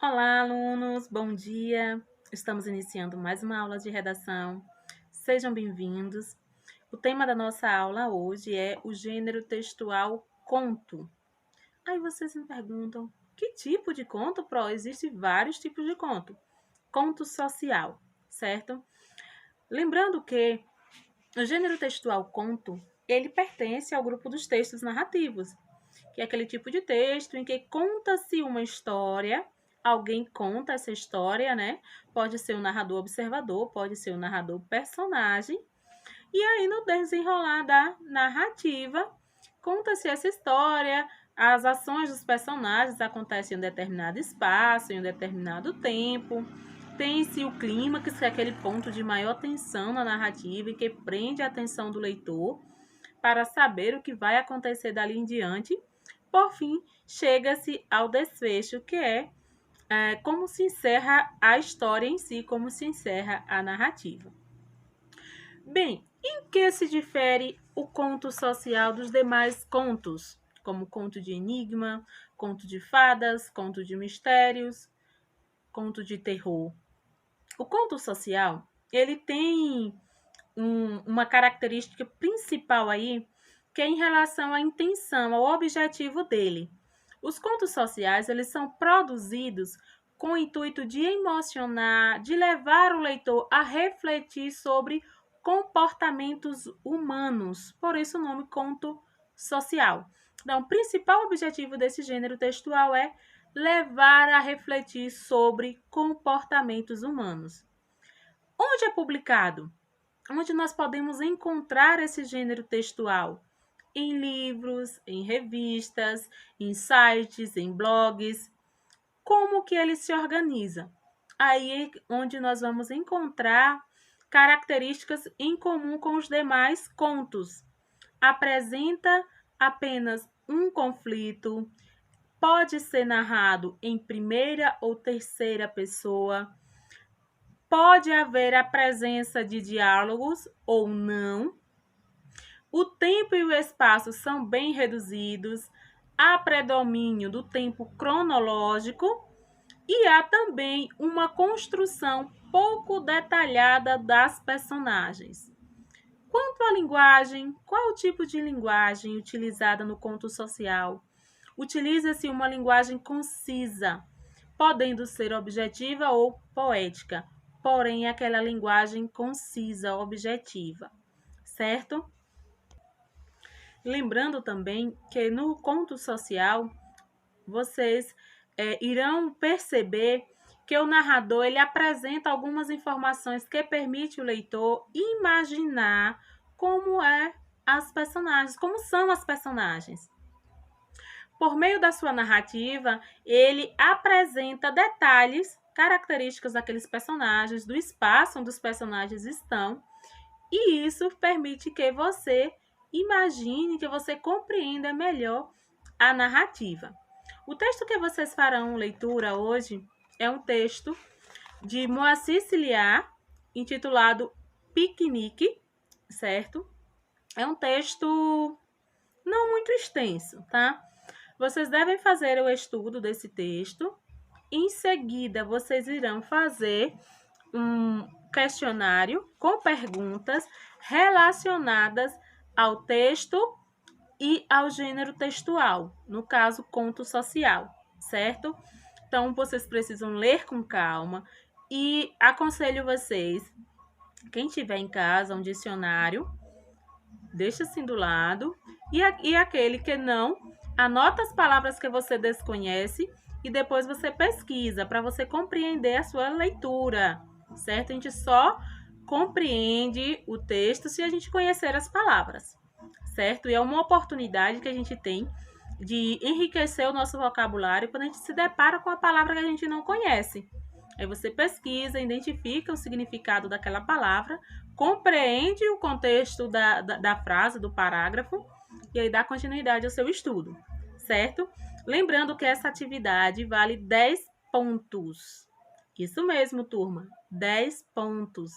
Olá, alunos, bom dia! Estamos iniciando mais uma aula de redação. Sejam bem-vindos. O tema da nossa aula hoje é o gênero textual conto. Aí vocês me perguntam, que tipo de conto, Pro? Existem vários tipos de conto. Conto social, certo? Lembrando que o gênero textual conto, ele pertence ao grupo dos textos narrativos, que é aquele tipo de texto em que conta-se uma história, alguém conta essa história, né? Pode ser um narrador observador, pode ser um narrador personagem, e aí no desenrolar da narrativa, conta-se essa história, as ações dos personagens acontecem em um determinado espaço, em um determinado tempo, tem-se o clímax, que é aquele ponto de maior tensão na narrativa e que prende a atenção do leitor para saber o que vai acontecer dali em diante. Por fim, chega-se ao desfecho, que é como se encerra a história em si, como se encerra a narrativa. Bem, em que se difere o conto social dos demais contos, como conto de enigma, conto de fadas, conto de mistérios, conto de terror? O conto social, ele tem uma característica principal aí, que é em relação à intenção, ao objetivo dele. Os contos sociais, eles são produzidos com o intuito de emocionar, de levar o leitor a refletir sobre comportamentos humanos. Por isso o nome conto social. Então, o principal objetivo desse gênero textual é levar a refletir sobre comportamentos humanos. Onde é publicado? Onde nós podemos encontrar esse gênero textual? Em livros, em revistas, em sites, em blogs. Como que ele se organiza? Aí é onde nós vamos encontrar características em comum com os demais contos. Apresenta apenas um conflito, pode ser narrado em primeira ou terceira pessoa, pode haver a presença de diálogos ou não. O tempo e o espaço são bem reduzidos, há predomínio do tempo cronológico e há também uma construção pouco detalhada das personagens. Quanto à linguagem, qual o tipo de linguagem utilizada no conto social? Utiliza-se uma linguagem concisa, podendo ser objetiva ou poética, porém aquela linguagem concisa, objetiva, certo? Lembrando também que no conto social, vocês irão perceber que o narrador ele apresenta algumas informações que permite o leitor imaginar como as personagens, como são as personagens. Por meio da sua narrativa, ele apresenta detalhes, características daqueles personagens, do espaço onde os personagens estão, e isso permite que você imagine, que você compreenda melhor a narrativa. O texto que vocês farão leitura hoje é um texto de Moacir Ciliar, intitulado Piquenique, certo? É um texto não muito extenso, tá? Vocês devem fazer o estudo desse texto. Em seguida, vocês irão fazer um questionário com perguntas relacionadas ao texto e ao gênero textual, no caso, conto social, certo? Então, vocês precisam ler com calma e aconselho vocês, quem tiver em casa um dicionário, deixa assim do lado, e aquele que não, anota as palavras que você desconhece e depois você pesquisa para você compreender a sua leitura, certo? A gente só compreende o texto se a gente conhecer as palavras, certo? E é uma oportunidade que a gente tem de enriquecer o nosso vocabulário quando a gente se depara com a palavra que a gente não conhece. Aí você pesquisa, identifica o significado daquela palavra, compreende o contexto da frase, do parágrafo, e aí dá continuidade ao seu estudo, certo? Lembrando que essa atividade vale 10 pontos. Isso mesmo, turma, 10 pontos.